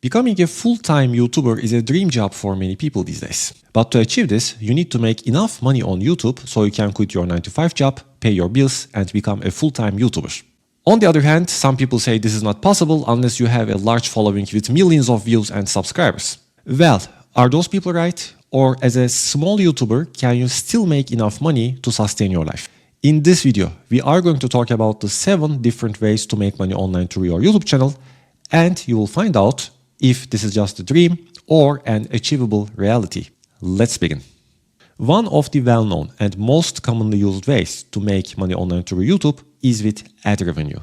Becoming a full-time YouTuber is a dream job for many people these days. But to achieve this, you need to make enough money on YouTube so you can quit your 9-to-5 job, pay your bills, and become a full-time YouTuber. On the other hand, some people say this is not possible unless you have a large following with millions of views and subscribers. Well, are those people right? Or as a small YouTuber, can you still make enough money to sustain your life? In this video, we are going to talk about the 7 different ways to make money online through your YouTube channel, and you will find out if this is just a dream or an achievable reality. Let's begin. One of the well-known and most commonly used ways to make money online through YouTube is with ad revenue.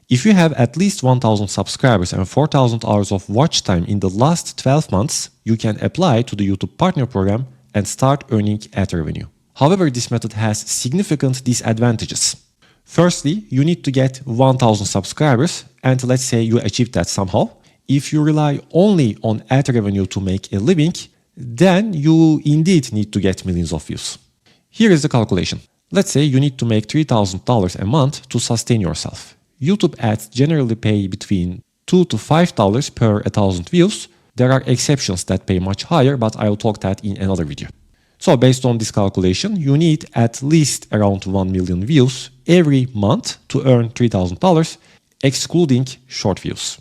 If you have at least 1,000 subscribers and 4,000 hours of watch time in the last 12 months, you can apply to the YouTube Partner Program and start earning ad revenue. However, this method has significant disadvantages. Firstly, you need to get 1,000 subscribers, and let's say you achieved that somehow. If you rely only on ad revenue to make a living, then you indeed need to get millions of views. Here is the calculation. Let's say you need to make $3,000 a month to sustain yourself. YouTube ads generally pay between $2 to $5 per 1,000 views. There are exceptions that pay much higher, but I'll talk that in another video. So based on this calculation, you need at least around 1 million views every month to earn $3,000, excluding short views.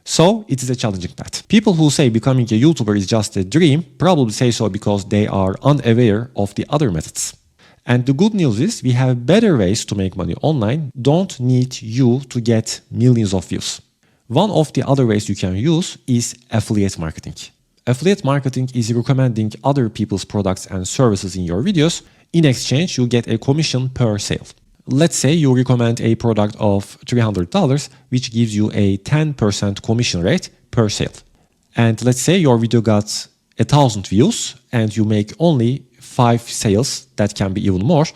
So it is a challenging path. People who say becoming a YouTuber is just a dream probably say so because they are unaware of the other methods. And the good news is we have better ways to make money online, don't need you to get millions of views. One of the other ways you can use is affiliate marketing. Affiliate marketing is recommending other people's products and services in your videos. In exchange, you get a commission per sale. Let's say you recommend a product of $300, which gives you a 10% commission rate per sale. And let's say your video got 1,000 views and you make only 5 sales, that can be even more,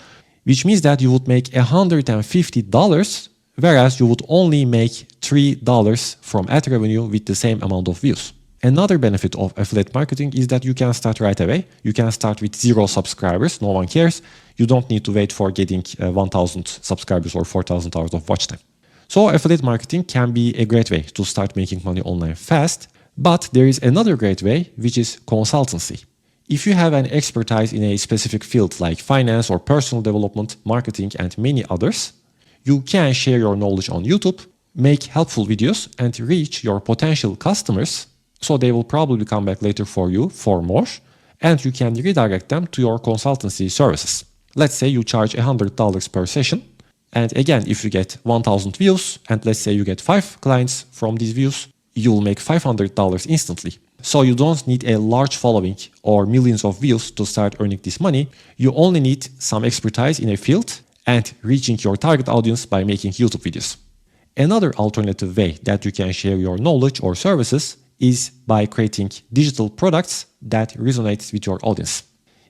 which means that you would make $150, whereas you would only make $3 from ad revenue with the same amount of views. Another benefit of affiliate marketing is that you can start right away. You can start with 0 subscribers, no one cares. You don't need to wait for getting 1,000 subscribers or 4,000 hours of watch time. So affiliate marketing can be a great way to start making money online fast, but there is another great way, which is consultancy. If you have an expertise in a specific field like finance or personal development, marketing, and many others, you can share your knowledge on YouTube, make helpful videos, and reach your potential customers. So they will probably come back later for you for more, and you can redirect them to your consultancy services. Let's say you charge $100 per session, and again, if you get 1,000 views, and let's say you get 5 clients from these views, you'll make $500 instantly. So you don't need a large following or millions of views to start earning this money. You only need some expertise in a field and reaching your target audience by making YouTube videos. Another alternative way that you can share your knowledge or services is by creating digital products that resonate with your audience.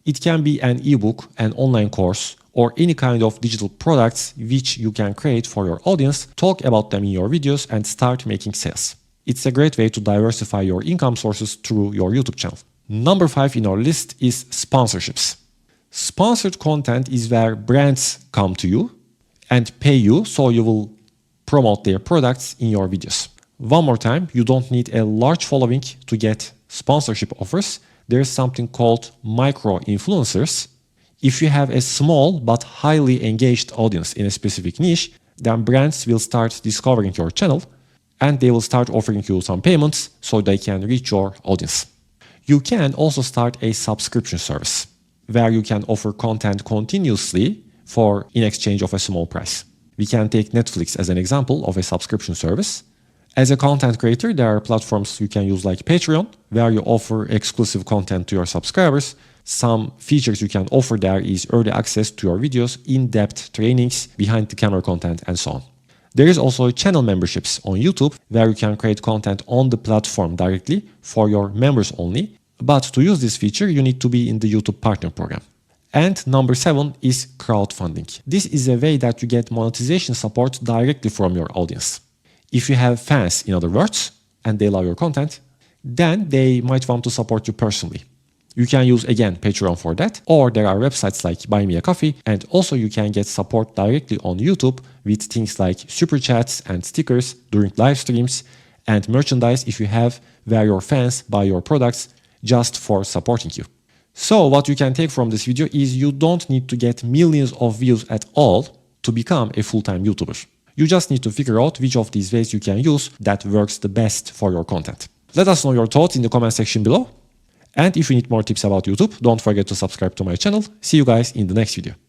It can be an ebook, an online course, or any kind of digital products which you can create for your audience, talk about them in your videos, and start making sales. It's a great way to diversify your income sources through your YouTube channel. Number 5 in our list is sponsorships. Sponsored content is where brands come to you and pay you so you will promote their products in your videos. One more time, you don't need a large following to get sponsorship offers. There is something called micro-influencers. If you have a small but highly engaged audience in a specific niche, then brands will start discovering your channel and they will start offering you some payments so they can reach your audience. You can also start a subscription service where you can offer content continuously in exchange of a small price. We can take Netflix as an example of a subscription service. As a content creator, there are platforms you can use like Patreon, where you offer exclusive content to your subscribers. Some features you can offer there is early access to your videos, in-depth trainings, behind-the-camera content, and so on. There is also channel memberships on YouTube, where you can create content on the platform directly for your members only. But to use this feature, you need to be in the YouTube Partner Program. And number 7 is crowdfunding. This is a way that you get monetization support directly from your audience. If you have fans, in other words, and they love your content, then they might want to support you personally. You can use, again, Patreon for that, or there are websites like Buy Me a Coffee, and also you can get support directly on YouTube with things like super chats and stickers during live streams, and merchandise if you have, where your fans buy your products just for supporting you. So what you can take from this video is you don't need to get millions of views at all to become a full-time YouTuber. You just need to figure out which of these ways you can use that works the best for your content. Let us know your thoughts in the comment section below. And if you need more tips about YouTube, don't forget to subscribe to my channel. See you guys in the next video.